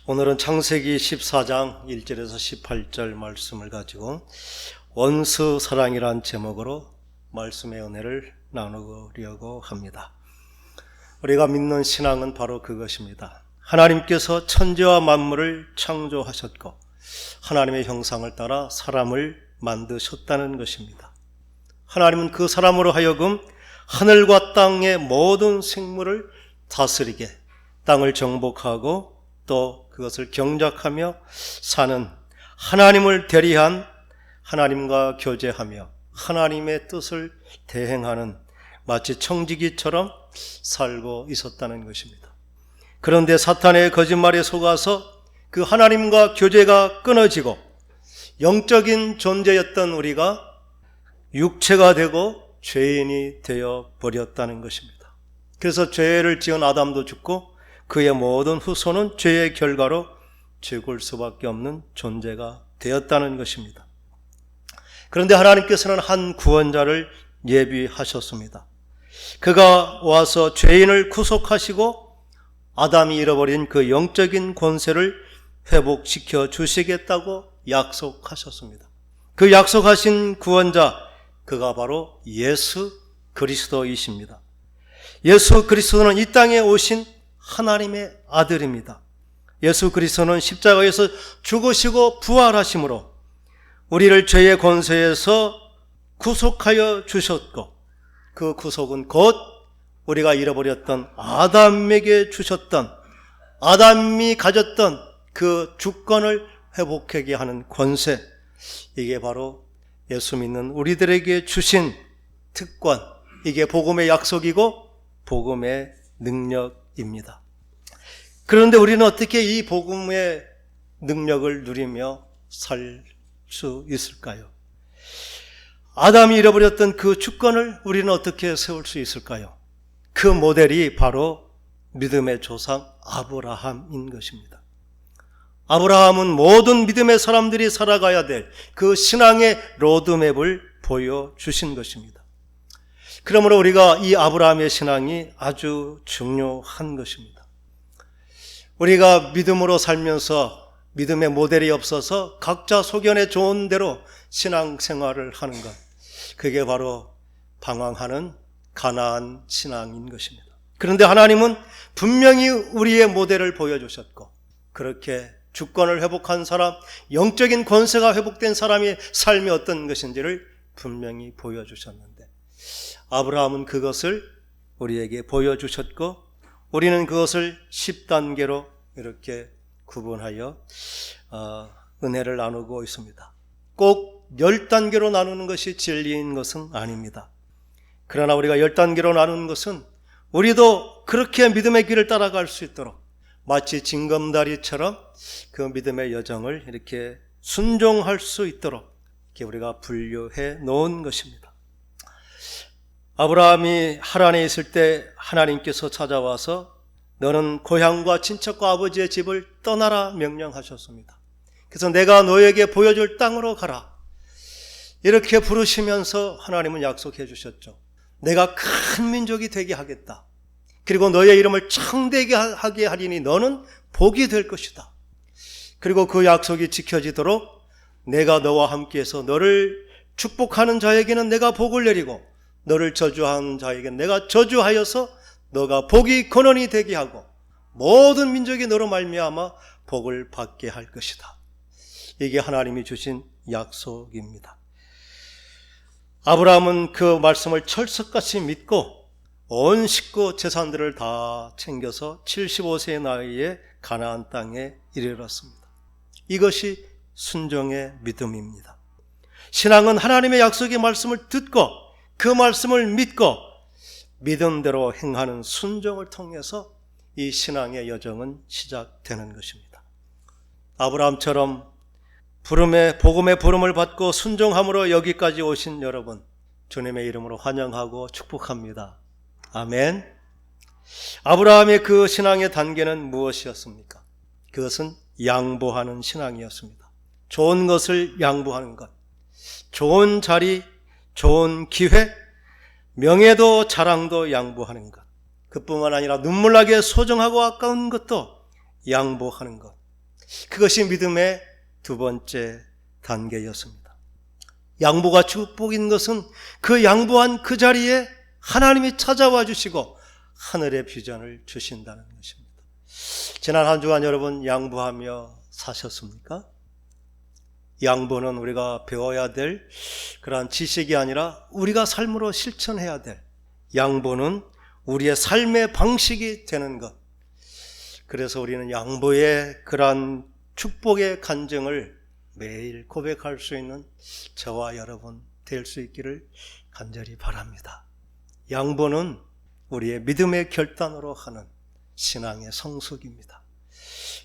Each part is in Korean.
오늘은 창세기 14장 1절에서 18절 말씀을 가지고 원수 사랑이란 제목으로 말씀의 은혜를 나누려고 합니다. 우리가 믿는 신앙은 바로 그것입니다. 하나님께서 천지와 만물을 창조하셨고 하나님의 형상을 따라 사람을 만드셨다는 것입니다. 하나님은 그 사람으로 하여금 하늘과 땅의 모든 생물을 다스리게, 땅을 정복하고 또 그것을 경작하며 사는, 하나님을 대리한, 하나님과 교제하며 하나님의 뜻을 대행하는 마치 청지기처럼 살고 있었다는 것입니다. 그런데 사탄의 거짓말에 속아서 그 하나님과 교제가 끊어지고 영적인 존재였던 우리가 육체가 되고 죄인이 되어 버렸다는 것입니다. 그래서 죄를 지은 아담도 죽고 그의 모든 후손은 죄의 결과로 죽을 수밖에 없는 존재가 되었다는 것입니다. 그런데 하나님께서는 한 구원자를 예비하셨습니다. 그가 와서 죄인을 구속하시고 아담이 잃어버린 그 영적인 권세를 회복시켜 주시겠다고 약속하셨습니다. 그 약속하신 구원자, 그가 바로 예수 그리스도이십니다. 예수 그리스도는 이 땅에 오신 하나님의 아들입니다. 예수 그리스도는 십자가에서 죽으시고 부활하심으로 우리를 죄의 권세에서 구속하여 주셨고, 그 구속은 곧 우리가 잃어버렸던 아담에게 주셨던, 아담이 가졌던 그 주권을 회복하게 하는 권세, 이게 바로 예수 믿는 우리들에게 주신 특권, 이게 복음의 약속이고 복음의 능력입니다. 그런데 우리는 어떻게 이 복음의 능력을 누리며 살 수 있을까요? 아담이 잃어버렸던 그 주권을 우리는 어떻게 세울 수 있을까요? 그 모델이 바로 믿음의 조상 아브라함인 것입니다. 아브라함은 모든 믿음의 사람들이 살아가야 될 그 신앙의 로드맵을 보여주신 것입니다. 그러므로 우리가 이 아브라함의 신앙이 아주 중요한 것입니다. 우리가 믿음으로 살면서 믿음의 모델이 없어서 각자 소견에 좋은 대로 신앙생활을 하는 것, 그게 바로 방황하는 가나안 신앙인 것입니다. 그런데 하나님은 분명히 우리의 모델을 보여주셨고, 그렇게 주권을 회복한 사람, 영적인 권세가 회복된 사람의 삶이 어떤 것인지를 분명히 보여주셨는데, 아브라함은 그것을 우리에게 보여주셨고, 우리는 그것을 10단계로 이렇게 구분하여 은혜를 나누고 있습니다. 꼭 10단계로 나누는 것이 진리인 것은 아닙니다. 그러나 우리가 10단계로 나누는 것은 우리도 그렇게 믿음의 길을 따라갈 수 있도록 마치 징검다리처럼 그 믿음의 여정을 이렇게 순종할 수 있도록 이렇게 우리가 분류해 놓은 것입니다. 아브라함이 하란에 있을 때 하나님께서 찾아와서 너는 고향과 친척과 아버지의 집을 떠나라 명령하셨습니다. 그래서 내가 너에게 보여줄 땅으로 가라, 이렇게 부르시면서 하나님은 약속해 주셨죠. 내가 큰 민족이 되게 하겠다. 그리고 너의 이름을 창대하게 하게 하리니 너는 복이 될 것이다. 그리고 그 약속이 지켜지도록 내가 너와 함께해서 너를 축복하는 자에게는 내가 복을 내리고 너를 저주하는 자에게는 내가 저주하여서 너가 복이 근원이 되게 하고 모든 민족이 너로 말미암아 복을 받게 할 것이다. 이게 하나님이 주신 약속입니다. 아브라함은 그 말씀을 철석같이 믿고 온 식구 재산들을 다 챙겨서 75세의 나이에 가나안 땅에 이르렀습니다. 이것이 순종의 믿음입니다. 신앙은 하나님의 약속의 말씀을 듣고 그 말씀을 믿고 믿음대로 행하는 순종을 통해서 이 신앙의 여정은 시작되는 것입니다. 아브라함처럼 복음의 부름을 받고 순종함으로 여기까지 오신 여러분, 주님의 이름으로 환영하고 축복합니다. 아멘. 아브라함의 그 신앙의 단계는 무엇이었습니까? 그것은 양보하는 신앙이었습니다. 좋은 것을 양보하는 것, 좋은 자리, 좋은 기회, 명예도 자랑도 양보하는 것, 그뿐만 아니라 눈물나게 소중하고 아까운 것도 양보하는 것, 그것이 믿음의 두 번째 단계였습니다. 양보가 축복인 것은 그 양보한 그 자리에 하나님이 찾아와 주시고 하늘의 비전을 주신다는 것입니다. 지난 한 주간 여러분 양보하며 사셨습니까? 양보는 우리가 배워야 될 그러한 지식이 아니라 우리가 삶으로 실천해야 될, 양보는 우리의 삶의 방식이 되는 것. 그래서 우리는 양보의 그러한 축복의 간증을 매일 고백할 수 있는 저와 여러분 될 수 있기를 간절히 바랍니다. 양보는 우리의 믿음의 결단으로 하는 신앙의 성숙입니다.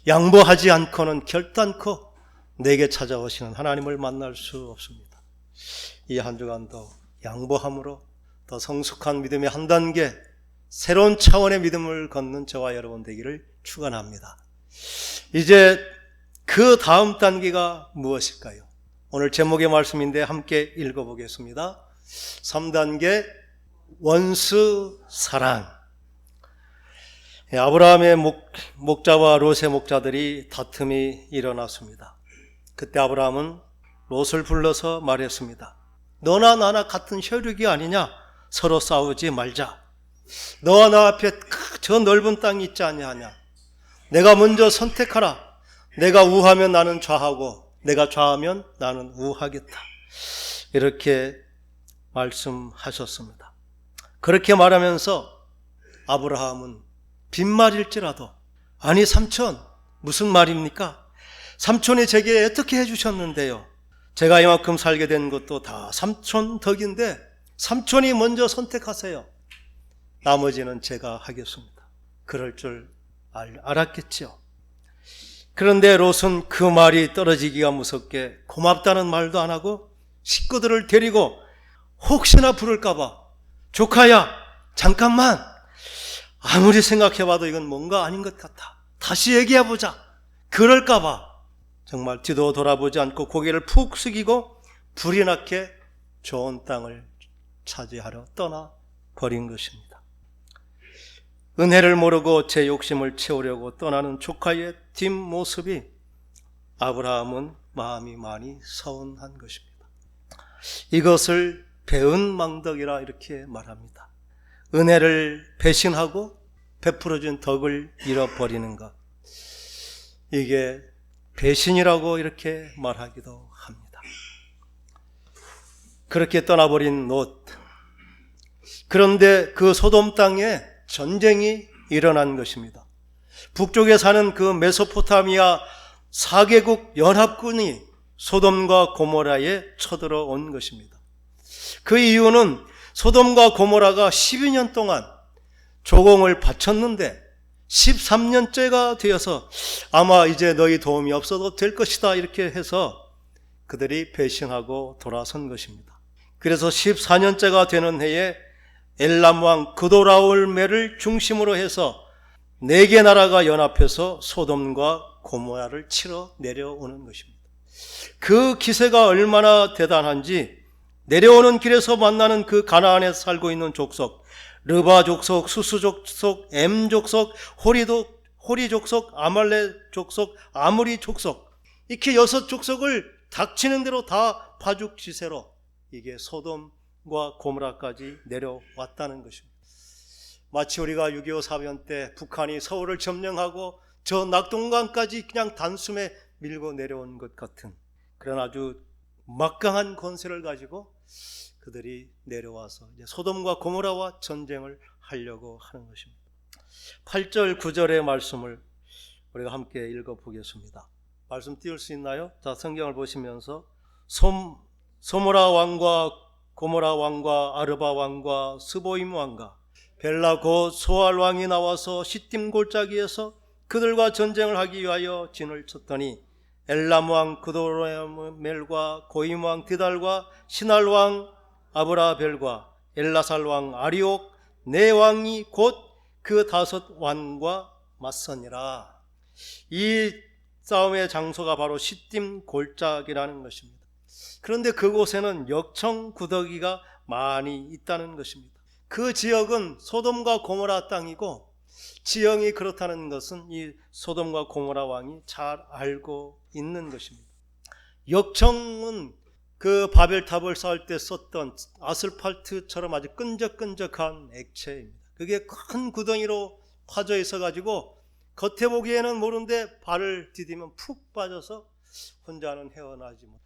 양보하지 않고는 결단코 내게 찾아오시는 하나님을 만날 수 없습니다. 이 한 주간도 양보함으로 더 성숙한 믿음의 한 단계, 새로운 차원의 믿음을 걷는 저와 여러분 되기를 축원합니다. 이제 그 다음 단계가 무엇일까요? 오늘 제목의 말씀인데 함께 읽어보겠습니다. 3단계 원수 사랑. 아브라함의 목자와 롯의 목자들이 다툼이 일어났습니다. 그때 아브라함은 롯을 불러서 말했습니다. 너나 나나 같은 혈육이 아니냐? 서로 싸우지 말자. 너와 나 앞에 저 넓은 땅이 있지 아니하냐? 내가 먼저 선택하라. 내가 우하면 나는 좌하고 내가 좌하면 나는 우하겠다. 이렇게 말씀하셨습니다. 그렇게 말하면서 아브라함은 빈말일지라도, 아니 삼촌 무슨 말입니까? 삼촌이 제게 어떻게 해주셨는데요? 제가 이만큼 살게 된 것도 다 삼촌 덕인데 삼촌이 먼저 선택하세요. 나머지는 제가 하겠습니다. 그럴 줄 알았겠죠. 그런데 롯은 그 말이 떨어지기가 무섭게 고맙다는 말도 안 하고 식구들을 데리고 혹시나 부를까봐, 조카야 잠깐만, 아무리 생각해봐도 이건 뭔가 아닌 것 같아, 다시 얘기해보자, 그럴까봐 정말 뒤도 돌아보지 않고 고개를 푹 숙이고 불이 나게 좋은 땅을 차지하러 떠나버린 것입니다. 은혜를 모르고 제 욕심을 채우려고 떠나는 조카의 뒷모습이 아브라함은 마음이 많이 서운한 것입니다. 이것을 배은망덕이라 이렇게 말합니다. 은혜를 배신하고 베풀어준 덕을 잃어버리는 것, 이게 배신이라고 이렇게 말하기도 합니다. 그렇게 떠나버린 롯. 그런데 그 소돔 땅에 전쟁이 일어난 것입니다. 북쪽에 사는 그 메소포타미아 4개국 연합군이 소돔과 고모라에 쳐들어온 것입니다. 그 이유는 소돔과 고모라가 12년 동안 조공을 바쳤는데 13년째가 되어서 아마 이제 너희 도움이 없어도 될 것이다 이렇게 해서 그들이 배신하고 돌아선 것입니다. 그래서 14년째가 되는 해에 엘람 왕 그도라올메를 중심으로 해서 4개 나라가 연합해서 소돔과 고모라를 치러 내려오는 것입니다. 그 기세가 얼마나 대단한지 내려오는 길에서 만나는 그 가나안에 살고 있는 족속, 르바 족속, 수수 족속, 엠 족속, 호리 족속, 아말렉 족속, 아므리 족속, 이렇게 6족속을 닥치는 대로 다 파죽지세로 이게 소돔과 고모라까지 내려왔다는 것입니다. 마치 우리가 6.25 사변 때 북한이 서울을 점령하고 저 낙동강까지 그냥 단숨에 밀고 내려온 것 같은 그런 아주 막강한 권세를 가지고 그들이 내려와서 이제 소돔과 고모라와 전쟁을 하려고 하는 것입니다. 8절 9절의 말씀을 우리가 함께 읽어보겠습니다. 말씀 띄울 수 있나요? 자, 성경을 보시면서 소모라 왕과 고모라 왕과 아르바 왕과 스보임 왕과 벨라 곧 소알 왕이 나와서 시딤 골짜기에서 그들과 전쟁을 하기 위하여 진을 쳤더니 엘람 왕 그도라멜과 고임 왕 디달과 시날 왕 아브라벨과 엘라살 왕 아리옥 네 왕이 곧 그 5 왕과 맞서니라. 이 싸움의 장소가 바로 시딤 골짜기라는 것입니다. 그런데 그곳에는 역청구더기가 많이 있다는 것입니다. 그 지역은 소돔과 고모라 땅이고 지형이 그렇다는 것은 이 소돔과 고모라 왕이 잘 알고 있는 것입니다. 역청은 그 바벨탑을 쌓을 때 썼던 아스팔트처럼 아주 끈적끈적한 액체입니다. 그게 큰 구덩이로 파져 있어 가지고 겉에 보기에는 모르는데 발을 디디면 푹 빠져서 혼자는 헤어나지 못.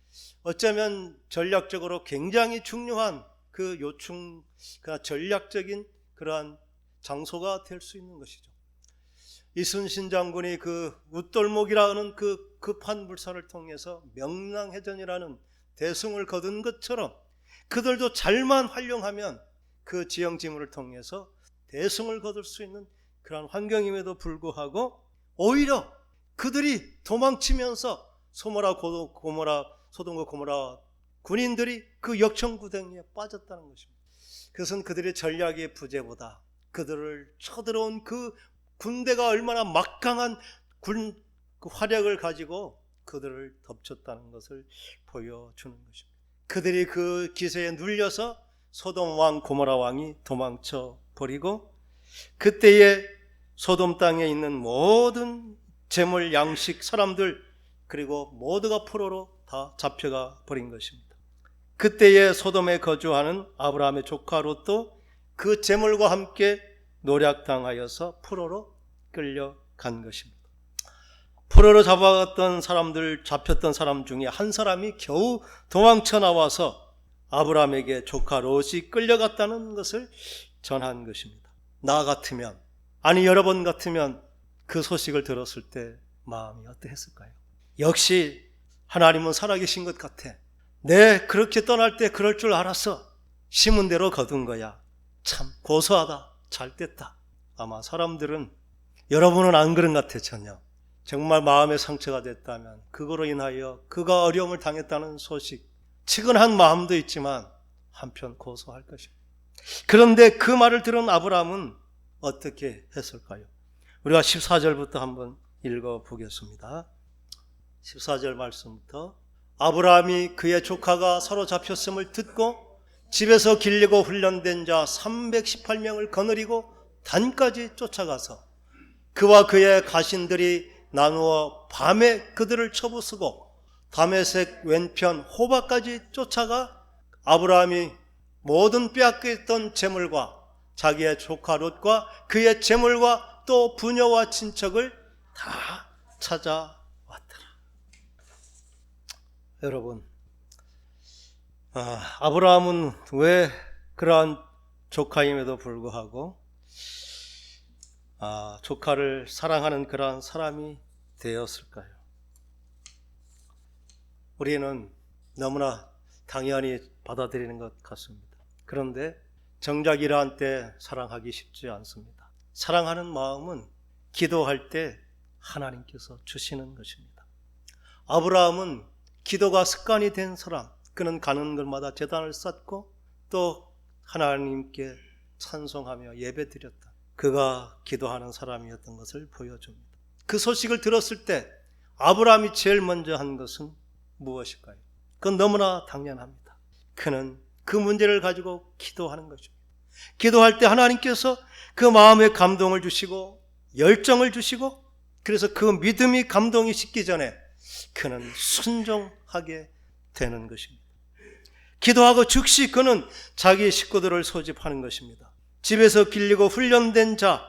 어쩌면 전략적으로 굉장히 중요한 그 요충, 그 전략적인 그러한 장소가 될 수 있는 것이죠. 이순신 장군이 그 웃돌목이라는 그 급한 불사를 통해서 명랑해전이라는 대승을 거둔 것처럼 그들도 잘만 활용하면 그 지형지물을 통해서 대승을 거둘 수 있는 그런 환경임에도 불구하고 오히려 그들이 도망치면서 소돔과 고모라 군인들이 그 역청구덩이에 빠졌다는 것입니다. 그것은 그들의 전략의 부재보다 그들을 쳐들어온 그 군대가 얼마나 막강한 그 화력을 가지고 그들을 덮쳤다는 것을 보여주는 것입니다. 그들이 그 기세에 눌려서 소돔 왕 고모라 왕이 도망쳐 버리고 그때에 소돔 땅에 있는 모든 재물 양식 사람들 그리고 모두가 포로로 다 잡혀가 버린 것입니다. 그때에 소돔에 거주하는 아브라함의 조카 롯도 그 재물과 함께 노략당하여서 포로로 끌려간 것입니다. 포로로 잡혔던 사람 중에 한 사람이 겨우 도망쳐 나와서 아브라함에게 조카 롯이 끌려갔다는 것을 전한 것입니다. 나 같으면, 아니 여러 번 같으면 그 소식을 들었을 때 마음이 어떠했을까요? 역시 하나님은 살아계신 것 같아. 내 그렇게 떠날 때 그럴 줄 알았어. 심은 대로 거둔 거야. 참 고소하다. 잘 됐다. 아마 사람들은, 여러분은 안 그런 것 같아. 전혀. 정말 마음의 상처가 됐다면 그거로 인하여 그가 어려움을 당했다는 소식, 측은한 마음도 있지만 한편 고소할 것입니다. 그런데 그 말을 들은 아브라함은 어떻게 했을까요? 우리가 14절부터 한번 읽어보겠습니다. 14절 말씀부터 아브라함이 그의 조카가 사로잡혔음을 듣고 집에서 길리고 훈련된 자 318명을 거느리고 단까지 쫓아가서 그와 그의 가신들이 나누어 밤에 그들을 쳐부수고 다메섹 왼편 호바까지 쫓아가 아브라함이 모든 빼앗겼던 재물과 자기의 조카 롯과 그의 재물과 또 부녀와 친척을 다 찾아왔더라. 여러분, 아브라함은 왜 그러한 조카임에도 불구하고 조카를 사랑하는 그러한 사람이 되었을까요? 우리는 너무나 당연히 받아들이는 것 같습니다. 그런데 정작 이러한 때 사랑하기 쉽지 않습니다. 사랑하는 마음은 기도할 때 하나님께서 주시는 것입니다. 아브라함은 기도가 습관이 된 사람, 그는 가는 곳마다 제단을 쌓고 또 하나님께 찬송하며 예배드렸다. 그가 기도하는 사람이었던 것을 보여줍니다. 그 소식을 들었을 때 아브라함이 제일 먼저 한 것은 무엇일까요? 그건 너무나 당연합니다. 그는 그 문제를 가지고 기도하는 것입니다. 기도할 때 하나님께서 그 마음에 감동을 주시고 열정을 주시고 그래서 그 믿음이 감동이 식기 전에 그는 순종하게 되는 것입니다. 기도하고 즉시 그는 자기 식구들을 소집하는 것입니다. 집에서 길리고 훈련된 자,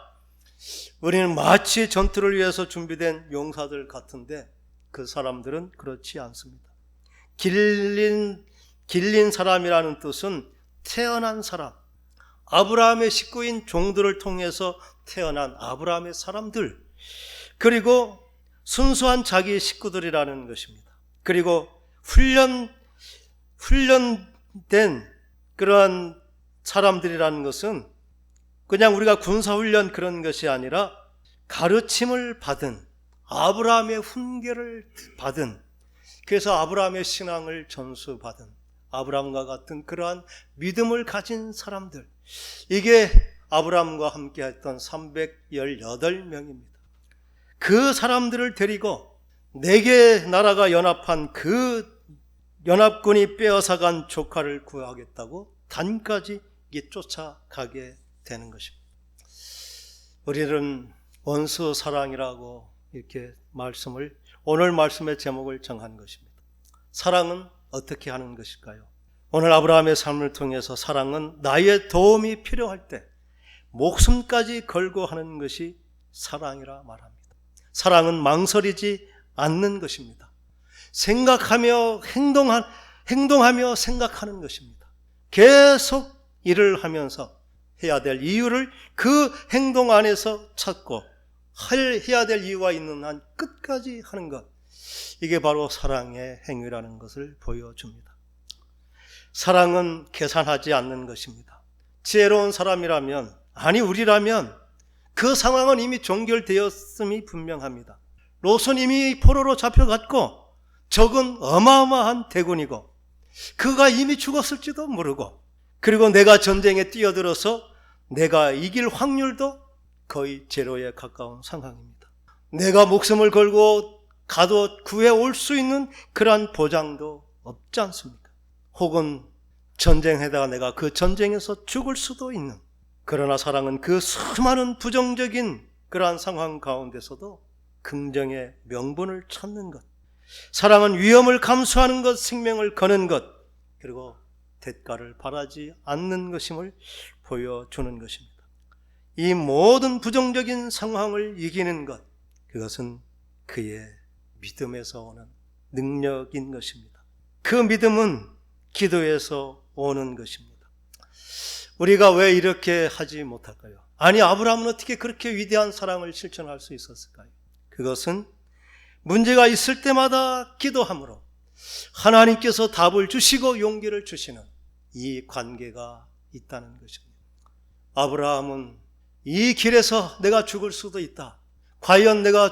우리는 마치 전투를 위해서 준비된 용사들 같은데 그 사람들은 그렇지 않습니다. 길린 사람이라는 뜻은 태어난 사람, 아브라함의 식구인 종들을 통해서 태어난 아브라함의 사람들, 그리고 순수한 자기 식구들이라는 것입니다. 그리고 훈련된 그러한 사람들이라는 것은 그냥 우리가 군사훈련 그런 것이 아니라 가르침을 받은, 아브라함의 훈계를 받은, 그래서 아브라함의 신앙을 전수받은 아브라함과 같은 그러한 믿음을 가진 사람들, 이게 아브라함과 함께했던 318명입니다. 그 사람들을 데리고 4개 나라가 연합한 그 연합군이 빼앗아간 조카를 구하겠다고 단까지 쫓아가게 되는 것입니다. 우리는 원수 사랑이라고 이렇게 오늘 말씀의 제목을 정한 것입니다. 사랑은 어떻게 하는 것일까요? 오늘 아브라함의 삶을 통해서 사랑은 나의 도움이 필요할 때 목숨까지 걸고 하는 것이 사랑이라 말합니다. 사랑은 망설이지 않는 것입니다. 생각하며 행동하며 생각하는 것입니다. 계속 일을 하면서 해야 될 이유를 그 행동 안에서 찾고 해야 될 이유가 있는 한 끝까지 하는 것, 이게 바로 사랑의 행위라는 것을 보여줍니다. 사랑은 계산하지 않는 것입니다. 지혜로운 사람이라면, 아니 우리라면 그 상황은 이미 종결되었음이 분명합니다. 롯은 이미 포로로 잡혀갔고 적은 어마어마한 대군이고 그가 이미 죽었을지도 모르고, 그리고 내가 전쟁에 뛰어들어서 내가 이길 확률도 거의 제로에 가까운 상황입니다. 내가 목숨을 걸고 가도 구해올 수 있는 그러한 보장도 없지 않습니까? 혹은 전쟁에다가 내가 그 전쟁에서 죽을 수도 있는, 그러나 사랑은 그 수많은 부정적인 그러한 상황 가운데서도 긍정의 명분을 찾는 것, 사랑은 위험을 감수하는 것, 생명을 거는 것, 그리고 대가를 바라지 않는 것임을 보여주는 것입니다. 이 모든 부정적인 상황을 이기는 것, 그것은 그의 믿음에서 오는 능력인 것입니다. 그 믿음은 기도에서 오는 것입니다. 우리가 왜 이렇게 하지 못할까요? 아니 아브라함은 어떻게 그렇게 위대한 사랑을 실천할 수 있었을까요? 그것은 문제가 있을 때마다 기도함으로 하나님께서 답을 주시고 용기를 주시는 이 관계가 있다는 것입니다. 아브라함은 이 길에서 내가 죽을 수도 있다, 과연 내가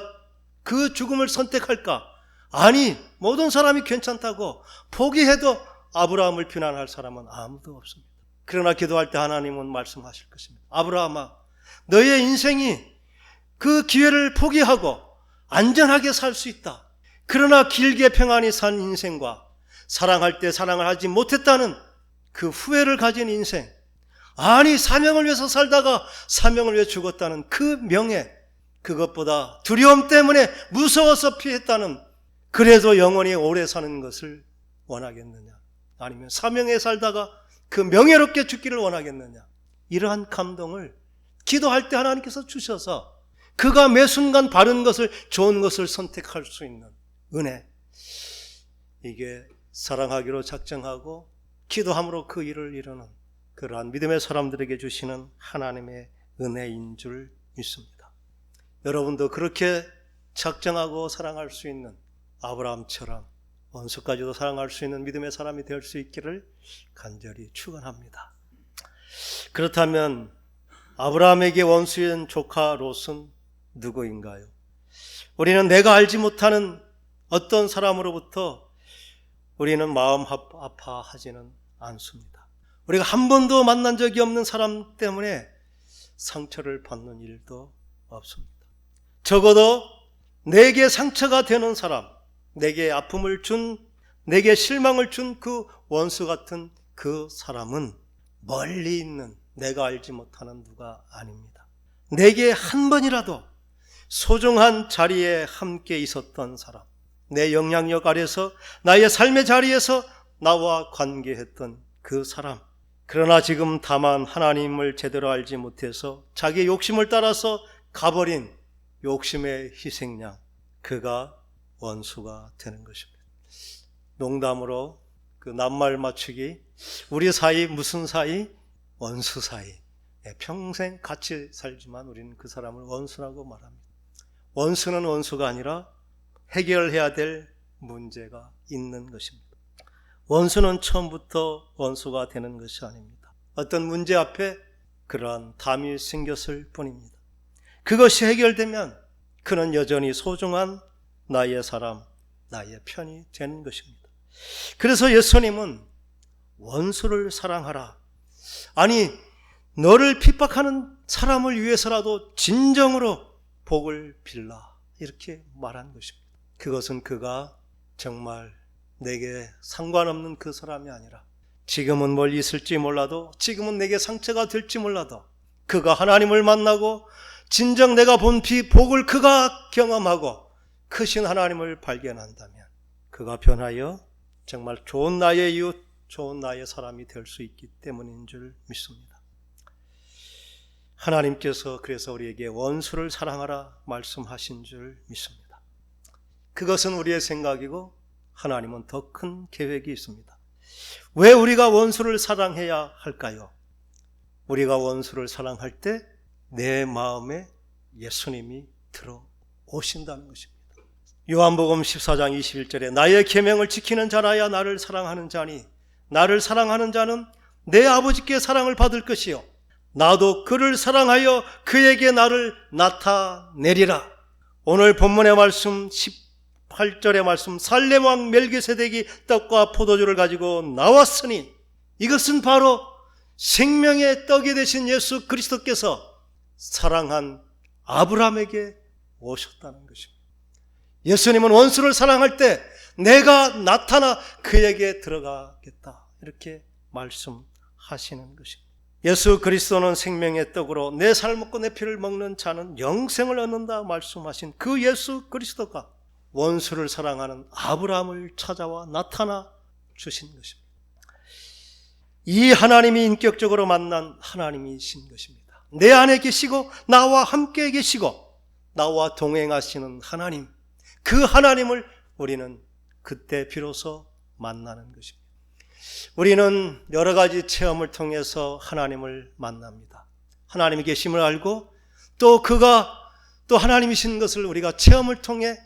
그 죽음을 선택할까? 아니, 모든 사람이 괜찮다고 포기해도 아브라함을 비난할 사람은 아무도 없습니다. 그러나 기도할 때 하나님은 말씀하실 것입니다. 아브라함아, 너의 인생이 그 기회를 포기하고 안전하게 살 수 있다. 그러나 길게 평안히 산 인생과 사랑할 때 사랑을 하지 못했다는 그 후회를 가진 인생, 아니 사명을 위해서 살다가 사명을 위해 죽었다는 그 명예, 그것보다 두려움 때문에 무서워서 피했다는, 그래도 영원히 오래 사는 것을 원하겠느냐? 아니면 사명에 살다가 그 명예롭게 죽기를 원하겠느냐? 이러한 감동을 기도할 때 하나님께서 주셔서 그가 매 순간 바른 것을, 좋은 것을 선택할 수 있는 은혜, 이게 사랑하기로 작정하고 기도함으로 그 일을 이루는 그러한 믿음의 사람들에게 주시는 하나님의 은혜인 줄 믿습니다. 여러분도 그렇게 작정하고 사랑할 수 있는 아브라함처럼 원수까지도 사랑할 수 있는 믿음의 사람이 될 수 있기를 간절히 축원합니다. 그렇다면 아브라함에게 원수인 조카 롯은 누구인가요? 우리는 내가 알지 못하는 어떤 사람으로부터 우리는 마음 아파하지는 않습니다. 우리가 한 번도 만난 적이 없는 사람 때문에 상처를 받는 일도 없습니다. 적어도 내게 상처가 되는 사람, 내게 아픔을 준, 내게 실망을 준 그 원수 같은 그 사람은 멀리 있는 내가 알지 못하는 누가 아닙니다. 내게 한 번이라도 소중한 자리에 함께 있었던 사람, 내 영향력 아래서 나의 삶의 자리에서 나와 관계했던 그 사람, 그러나 지금 다만 하나님을 제대로 알지 못해서 자기 욕심을 따라서 가버린 욕심의 희생양, 그가 원수가 되는 것입니다. 농담으로 그 낱말 맞추기, 우리 사이 무슨 사이? 원수 사이. 평생 같이 살지만 우리는 그 사람을 원수라고 말합니다. 원수는 원수가 아니라 해결해야 될 문제가 있는 것입니다. 원수는 처음부터 원수가 되는 것이 아닙니다. 어떤 문제 앞에 그러한 담이 생겼을 뿐입니다. 그것이 해결되면 그는 여전히 소중한 나의 사람, 나의 편이 되는 것입니다. 그래서 예수님은 원수를 사랑하라, 아니 너를 핍박하는 사람을 위해서라도 진정으로 복을 빌라, 이렇게 말한 것입니다. 그것은 그가 정말 내게 상관없는 그 사람이 아니라, 지금은 멀리 있을지 몰라도, 지금은 내게 상처가 될지 몰라도, 그가 하나님을 만나고 진정 내가 본 복을 그가 경험하고 크신 하나님을 발견한다면 그가 변하여 정말 좋은 나의 이웃, 좋은 나의 사람이 될 수 있기 때문인 줄 믿습니다. 하나님께서 그래서 우리에게 원수를 사랑하라 말씀하신 줄 믿습니다. 그것은 우리의 생각이고 하나님은 더 큰 계획이 있습니다. 왜 우리가 원수를 사랑해야 할까요? 우리가 원수를 사랑할 때 내 마음에 예수님이 들어오신다는 것입니다. 요한복음 14장 21절에 나의 계명을 지키는 자라야 나를 사랑하는 자니 나를 사랑하는 자는 내 아버지께 사랑을 받을 것이요 나도 그를 사랑하여 그에게 나를 나타내리라. 오늘 본문의 말씀 18절의 말씀 살렘 왕 멜기세덱이 떡과 포도주를 가지고 나왔으니 이것은 바로 생명의 떡이 되신 예수 그리스도께서 사랑한 아브라함에게 오셨다는 것입니다. 예수님은 원수를 사랑할 때 내가 나타나 그에게 들어가겠다 이렇게 말씀하시는 것입니다. 예수 그리스도는 생명의 떡으로 내 살 먹고 내 피를 먹는 자는 영생을 얻는다 말씀하신 그 예수 그리스도가 원수를 사랑하는 아브라함을 찾아와 나타나 주신 것입니다. 이 하나님이 인격적으로 만난 하나님이신 것입니다. 내 안에 계시고 나와 함께 계시고 나와 동행하시는 하나님, 그 하나님을 우리는 그때 비로소 만나는 것입니다. 우리는 여러 가지 체험을 통해서 하나님을 만납니다. 하나님이 계심을 알고 또 그가 또 하나님이신 것을 우리가 체험을 통해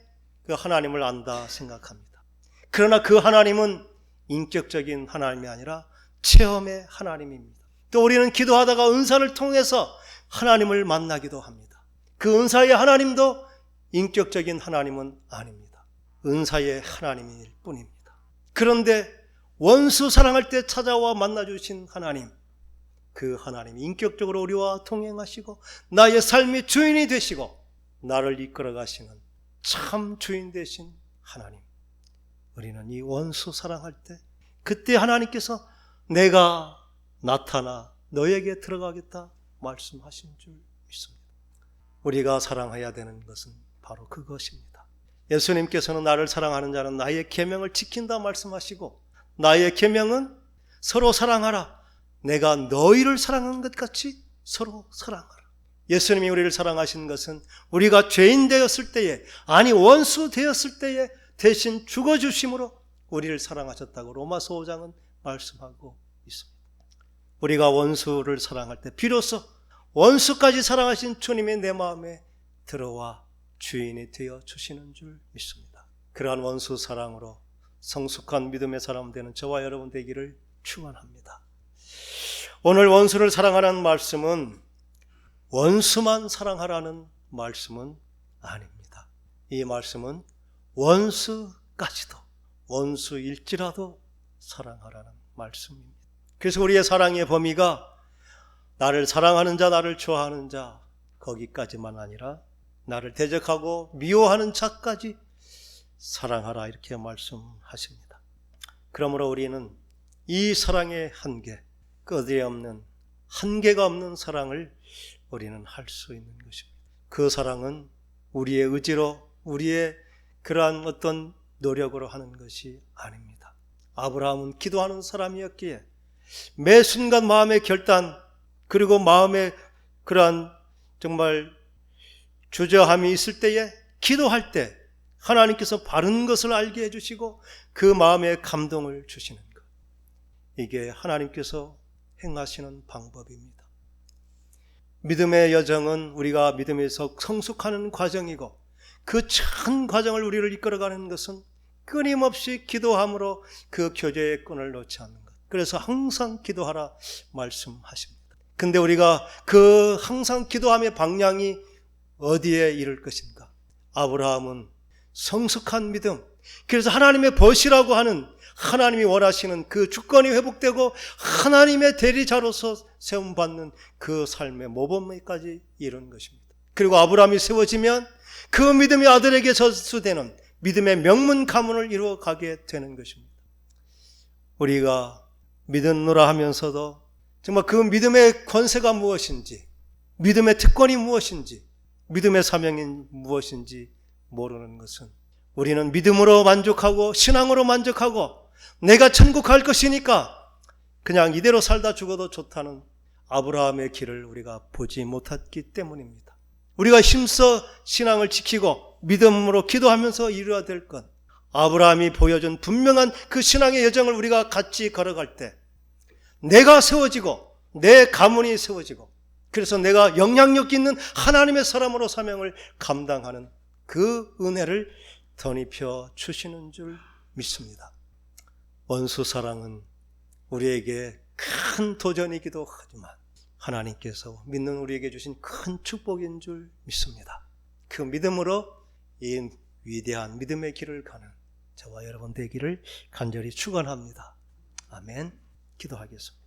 그 하나님을 안다 생각합니다. 그러나 그 하나님은 인격적인 하나님이 아니라 체험의 하나님입니다. 또 우리는 기도하다가 은사를 통해서 하나님을 만나기도 합니다. 그 은사의 하나님도 인격적인 하나님은 아닙니다. 은사의 하나님일 뿐입니다. 그런데 원수 사랑할 때 찾아와 만나주신 하나님, 그 하나님이 인격적으로 우리와 동행하시고 나의 삶의 주인이 되시고 나를 이끌어 가시는 참 주인 되신 하나님, 우리는 이 원수 사랑할 때 그때 하나님께서 내가 나타나 너에게 들어가겠다 말씀하신 줄 믿습니다. 우리가 사랑해야 되는 것은 바로 그것입니다. 예수님께서는 나를 사랑하는 자는 나의 계명을 지킨다 말씀하시고 나의 계명은 서로 사랑하라. 내가 너희를 사랑한 것 같이 서로 사랑하라. 예수님이 우리를 사랑하신 것은 우리가 죄인 되었을 때에, 아니 원수 되었을 때에 대신 죽어주심으로 우리를 사랑하셨다고 로마서 5장은 말씀하고 있습니다. 우리가 원수를 사랑할 때 비로소 원수까지 사랑하신 주님이 내 마음에 들어와 주인이 되어 주시는 줄 믿습니다. 그러한 원수 사랑으로 성숙한 믿음의 사람 되는 저와 여러분 되기를 축원합니다. 오늘 원수를 사랑하라는 말씀은 원수만 사랑하라는 말씀은 아닙니다. 이 말씀은 원수까지도, 원수일지라도 사랑하라는 말씀입니다. 그래서 우리의 사랑의 범위가 나를 사랑하는 자, 나를 좋아하는 자 거기까지만 아니라 나를 대적하고 미워하는 자까지 사랑하라 이렇게 말씀하십니다. 그러므로 우리는 이 사랑의 한계, 끝이 없는, 한계가 없는 사랑을 우리는 할 수 있는 것입니다. 그 사랑은 우리의 의지로, 우리의 그러한 어떤 노력으로 하는 것이 아닙니다. 아브라함은 기도하는 사람이었기에 매 순간 마음의 결단, 그리고 마음에 그러한 정말 주저함이 있을 때에 기도할 때 하나님께서 바른 것을 알게 해주시고 그 마음에 감동을 주시는 것, 이게 하나님께서 행하시는 방법입니다. 믿음의 여정은 우리가 믿음에서 성숙하는 과정이고 그 큰 과정을 우리를 이끌어가는 것은 끊임없이 기도함으로 그 교제의 끈을 놓지 않는 것. 그래서 항상 기도하라 말씀하십니다. 근데 우리가 그 항상 기도함의 방향이 어디에 이를 것인가? 아브라함은 성숙한 믿음, 그래서 하나님의 벗이라고 하는, 하나님이 원하시는 그 주권이 회복되고 하나님의 대리자로서 세움받는 그 삶의 모범에까지 이른 것입니다. 그리고 아브라함이 세워지면 그 믿음의 아들에게 전수되는 믿음의 명문 가문을 이루어가게 되는 것입니다. 우리가 믿었노라 하면서도 정말 그 믿음의 권세가 무엇인지, 믿음의 특권이 무엇인지 믿음의 사명이 무엇인지 모르는 것은 우리는 믿음으로 만족하고 신앙으로 만족하고 내가 천국 갈 것이니까 그냥 이대로 살다 죽어도 좋다는 아브라함의 길을 우리가 보지 못했기 때문입니다. 우리가 힘써 신앙을 지키고 믿음으로 기도하면서 이루어야 될 것, 아브라함이 보여준 분명한 그 신앙의 여정을 우리가 같이 걸어갈 때 내가 세워지고 내 가문이 세워지고 그래서 내가 영향력 있는 하나님의 사람으로 사명을 감당하는 그 은혜를 덧입혀 주시는 줄 믿습니다. 원수 사랑은 우리에게 큰 도전이기도 하지만 하나님께서 믿는 우리에게 주신 큰 축복인 줄 믿습니다. 그 믿음으로 이 위대한 믿음의 길을 가는 저와 여러분 되기를 간절히 축원합니다. 아멘. 기도하겠습니다.